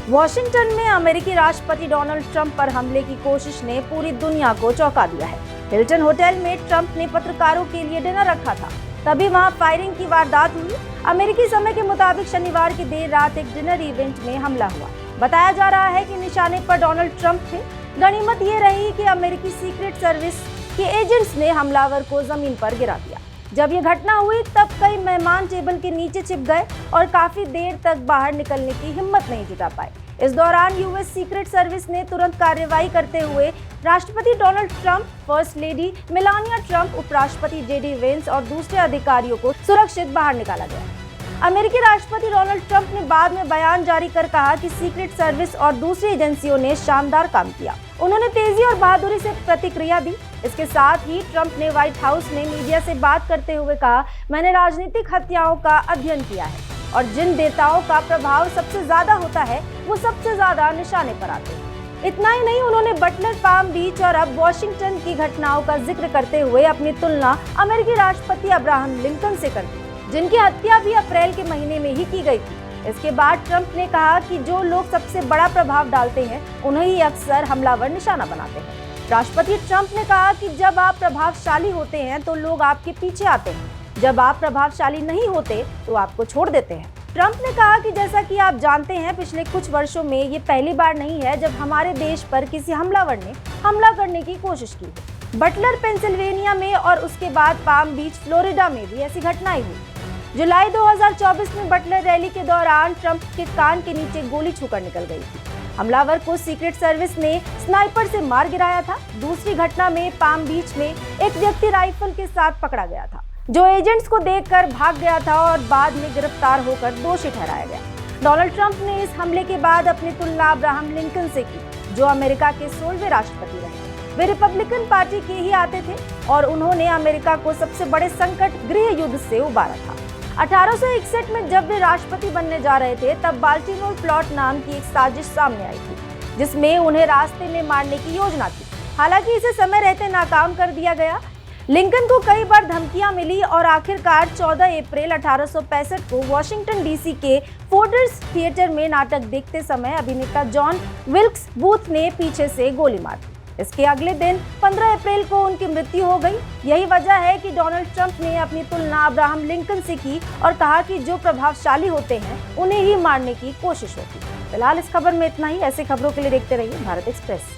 Washington में अमेरिकी राष्ट्रपति डोनाल्ड ट्रंप पर हमले की कोशिश ने पूरी दुनिया को चौंका दिया है। हिल्टन होटल में ट्रंप ने पत्रकारों के लिए डिनर रखा था, तभी वहां फायरिंग की वारदात हुई। अमेरिकी समय के मुताबिक शनिवार की देर रात एक डिनर इवेंट में हमला हुआ। बताया जा रहा है कि निशाने पर डोनाल्ड ट्रंप थे। गनीमत ये रही कि अमेरिकी सीक्रेट सर्विस के एजेंट्स ने हमलावर को जमीन पर गिरा दिया। जब ये घटना हुई तब कई मेहमान टेबल के नीचे छिप गए और काफी देर तक बाहर निकलने की हिम्मत नहीं जुटा पाए। इस दौरान यूएस सीक्रेट सर्विस ने तुरंत कार्रवाई करते हुए राष्ट्रपति Donald Trump, first lady Melania Trump, उपराष्ट्रपति जेडी वेंस और दूसरे अधिकारियों को सुरक्षित बाहर निकाला गया। अमेरिकी राष्ट्रपति डोनाल्ड ट्रंप ने बाद में बयान जारी कर कहा कि सीक्रेट सर्विस और दूसरी एजेंसियों ने शानदार काम किया। उन्होंने तेजी और बहादुरी से प्रतिक्रिया दी। इसके साथ ही ट्रंप ने व्हाइट हाउस में मीडिया से बात करते हुए कहा, मैंने राजनीतिक हत्याओं का अध्ययन किया है और जिन नेताओं का प्रभाव सबसे ज्यादा होता है वो सबसे ज्यादा निशाने पर आते हैं। इतना ही नहीं, उन्होंने बटलर, पाम बीच और अब वॉशिंगटन की घटनाओं का जिक्र करते हुए अपनी तुलना अमेरिकी राष्ट्रपति अब्राहम लिंकन से कर दी, जिनकी हत्या भी अप्रैल के महीने में ही की गई थी। इसके बाद ट्रंप ने कहा कि जो लोग सबसे बड़ा प्रभाव डालते हैं उन्हें ही अक्सर हमलावर निशाना बनाते हैं। राष्ट्रपति ट्रंप ने कहा कि जब आप प्रभावशाली होते हैं तो लोग आपके पीछे आते हैं, जब आप प्रभावशाली नहीं होते तो आपको छोड़ देते हैं। ट्रंप ने कहा कि जैसा कि आप जानते हैं, पिछले कुछ वर्षों में ये पहली बार नहीं है जब हमारे देश पर किसी हमलावर ने हमला करने की कोशिश की है। बटलर, पेंसिल्वेनिया में और उसके बाद पाम बीच, फ्लोरिडा में भी ऐसी घटनाएं हुई। जुलाई 2024 में बटलर रैली के दौरान ट्रंप के कान के नीचे गोली छूकर निकल गई थी। हमलावर को सीक्रेट सर्विस ने स्नाइपर से मार गिराया था। दूसरी घटना में पाम बीच में एक व्यक्ति राइफल के साथ पकड़ा गया था, जो एजेंट्स को देखकर भाग गया था और बाद में गिरफ्तार होकर दोषी ठहराया गया। डोनाल्ड ट्रंप ने इस हमले के बाद अपनी तुलना अब्राहम लिंकन से की, जो अमेरिका के 16वें राष्ट्रपति रहे। वे रिपब्लिकन पार्टी के ही आते थे और उन्होंने अमेरिका को सबसे बड़े संकट, गृह युद्ध से उबारा था। 1861 में जब वे राष्ट्रपति बनने जा रहे थे, तब बाल्टीमोर प्लॉट नाम की एक साजिश सामने आई थी, जिसमें उन्हें रास्ते में मारने की योजना थी। हालांकि इसे समय रहते नाकाम कर दिया गया। लिंकन को कई बार धमकियां मिली और आखिरकार 14 अप्रैल 1865 को वॉशिंगटन डीसी के फोर्ड्स थिएटर में नाटक देखते समय अभिनेता जॉन विल्क्स बूथ ने पीछे से गोली मार दी। इसके अगले दिन 15 अप्रैल को उनकी मृत्यु हो गई। यही वजह है कि डोनाल्ड ट्रंप ने अपनी तुलना अब्राहम लिंकन से की और कहा कि जो प्रभावशाली होते हैं उन्हें ही मारने की कोशिश होती है। फिलहाल इस खबर में इतना ही। ऐसी खबरों के लिए देखते रहिए भारत एक्सप्रेस।